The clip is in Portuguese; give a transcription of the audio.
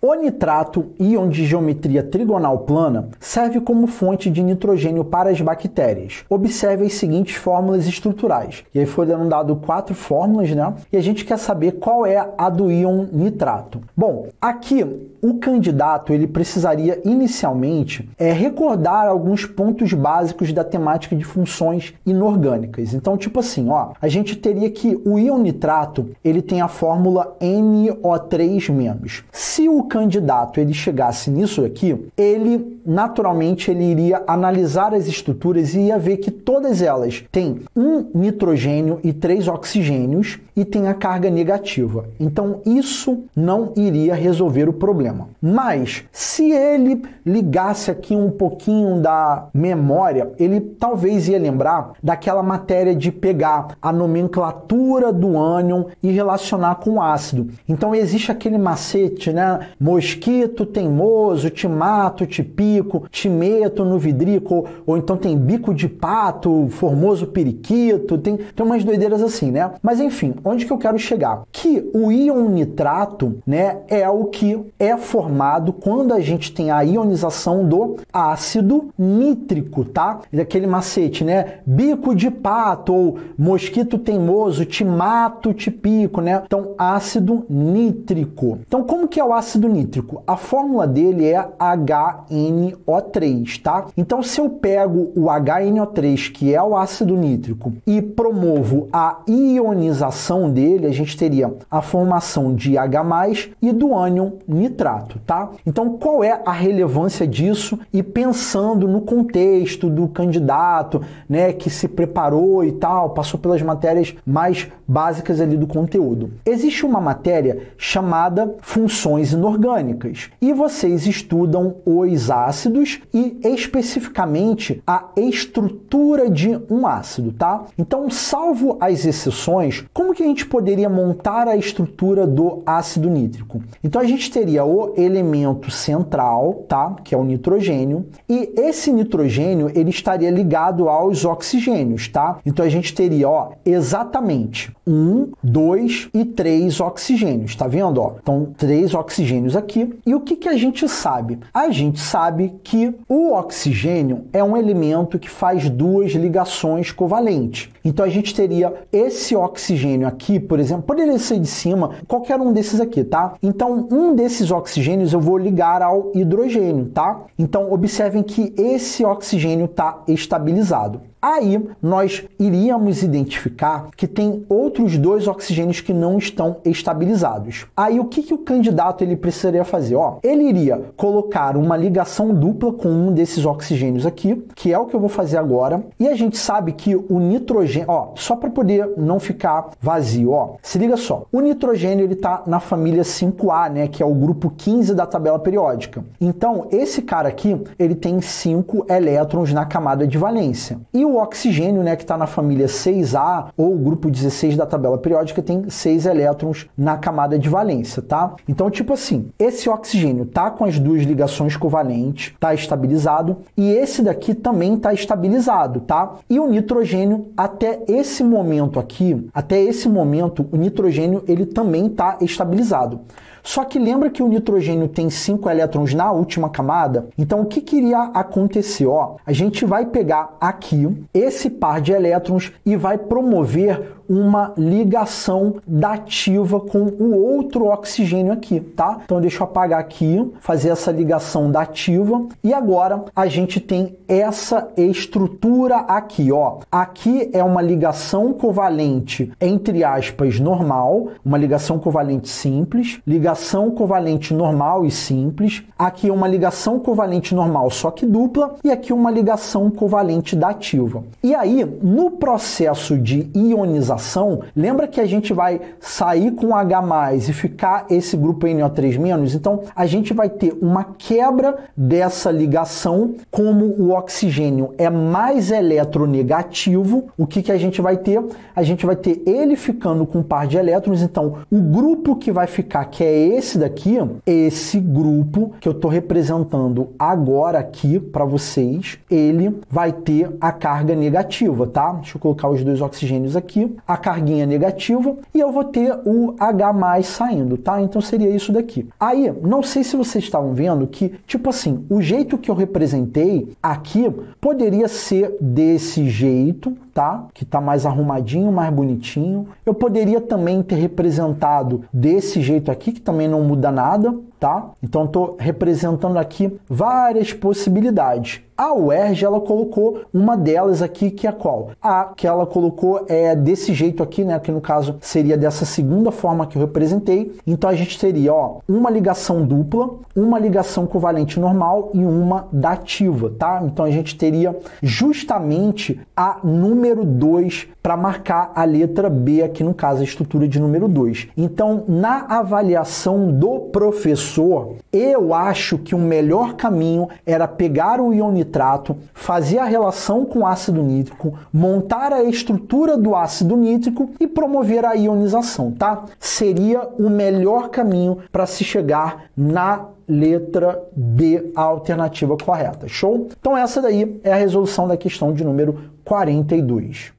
O nitrato, íon de geometria trigonal plana, serve como fonte de nitrogênio para as bactérias. Observe as seguintes fórmulas estruturais. E aí foi dado 4 fórmulas, né? E a gente quer saber qual é a do íon nitrato. Bom, aqui o candidato ele precisaria inicialmente recordar alguns pontos básicos da temática de funções inorgânicas. Então, tipo assim, ó, a gente teria que o íon nitrato ele tem a fórmula NO3-. Se o candidato ele chegasse nisso aqui, ele naturalmente ele iria analisar as estruturas e ia ver que todas elas têm um nitrogênio e 3 oxigênios e tem a carga negativa. Então isso não iria resolver o problema. Mas se ele ligasse aqui um pouquinho da memória, ele talvez ia lembrar daquela matéria de pegar a nomenclatura do ânion e relacionar com o ácido. Então existe aquele macete, né? Mosquito teimoso, timato, tipico, timeto no vidrico, ou então tem bico de pato, formoso periquito, tem umas doideiras assim, né? Mas enfim, onde que eu quero chegar? Que o íon nitrato, né, é o que é formado quando a gente tem a ionização do ácido nítrico, tá? Daquele macete, né? Bico de pato, ou mosquito teimoso, timato, tipico, né? Então, ácido nítrico. Então, como que é o ácido nítrico? A fórmula dele é HNO3, tá? Então, se eu pego o HNO3, que é o ácido nítrico, e promovo a ionização dele, a gente teria a formação de H+, e do ânion nitrato, tá? Então, qual é a relevância disso? E pensando no contexto do candidato, né, que se preparou e tal, passou pelas matérias mais básicas ali do conteúdo. Existe uma matéria chamada funções inorgânicas e vocês estudam os ácidos e especificamente a estrutura de um ácido, tá? Então, salvo as exceções, como que a gente poderia montar a estrutura do ácido nítrico? Então, a gente teria o elemento central, tá? Que é o nitrogênio, e esse nitrogênio ele estaria ligado aos oxigênios, tá? Então, a gente teria, ó, exatamente 1, 2 e 3 oxigênios, tá vendo? Ó? Então, 3 oxigênios aqui. E o que que a gente sabe? A gente sabe que o oxigênio é um elemento que faz 2 ligações covalentes. Então, a gente teria esse oxigênio aqui, por exemplo, poderia ser de cima, qualquer um desses aqui, tá? Então, um desses oxigênios eu vou ligar ao hidrogênio, tá? Então, observem que esse oxigênio está estabilizado. Aí, nós iríamos identificar que tem outros 2 oxigênios que não estão estabilizados. Aí, o que que o candidato ele precisaria fazer? Ó, ele iria colocar uma ligação dupla com um desses oxigênios aqui, que é o que eu vou fazer agora. E a gente sabe que o nitrogênio, ó, só para poder não ficar vazio, ó, se liga só. O nitrogênio, ele tá na família 5A, né, que é o grupo 15 da tabela periódica. Então, esse cara aqui, ele tem 5 elétrons na camada de valência. E o oxigênio, né, que está na família 6A, ou o grupo 16 da tabela periódica, tem 6 elétrons na camada de valência, tá? Então, tipo assim, esse oxigênio tá com as 2 ligações covalentes, tá estabilizado, e esse daqui também tá estabilizado, tá? E o nitrogênio, até esse momento aqui, até esse momento, o nitrogênio, ele também tá estabilizado. Só que lembra que o nitrogênio tem 5 elétrons na última camada? Então, o que que iria acontecer? Ó, a gente vai pegar aqui esse par de elétrons e vai promover uma ligação dativa com o outro oxigênio aqui, tá? Então, deixa eu apagar aqui, fazer essa ligação dativa. E agora, a gente tem essa estrutura aqui, ó. Aqui é uma ligação covalente, entre aspas, normal, uma ligação covalente simples, ligação covalente normal e simples. Aqui uma ligação covalente normal, só que dupla, e aqui uma ligação covalente dativa. E aí, no processo de ionização, lembra que a gente vai sair com H+ e ficar esse grupo NO3-? Então, a gente vai ter uma quebra dessa ligação, como o oxigênio é mais eletronegativo, o que que a gente vai ter? A gente vai ter ele ficando com um par de elétrons, então o grupo que vai ficar, que é esse daqui, esse grupo que eu estou representando agora aqui para vocês, ele vai ter a carga negativa, tá? Deixa eu colocar os 2 oxigênios aqui. a carguinha negativa e eu vou ter o H+ saindo, tá? Então seria isso daqui. Aí, não sei se vocês estavam vendo que, tipo assim, o jeito que eu representei aqui poderia ser desse jeito, tá? Que tá mais arrumadinho, mais bonitinho. Eu poderia também ter representado desse jeito aqui, que também não muda nada, tá? Então estou representando aqui várias possibilidades. A UERJ, ela colocou uma delas aqui, que é qual? A que ela colocou é desse jeito aqui, né? Que no caso seria dessa segunda forma que eu representei. Então a gente teria, ó, uma ligação dupla, uma ligação covalente normal e uma dativa, tá? Então a gente teria justamente a número 2 para marcar a letra B aqui, no caso, a estrutura de número 2. Então, na avaliação do professor, eu acho que o melhor caminho era pegar o íon nitrato, fazer a relação com ácido nítrico, montar a estrutura do ácido nítrico e promover a ionização, tá? Seria o melhor caminho para se chegar na letra B, a alternativa correta. Show? Então essa daí é a resolução da questão de número 42.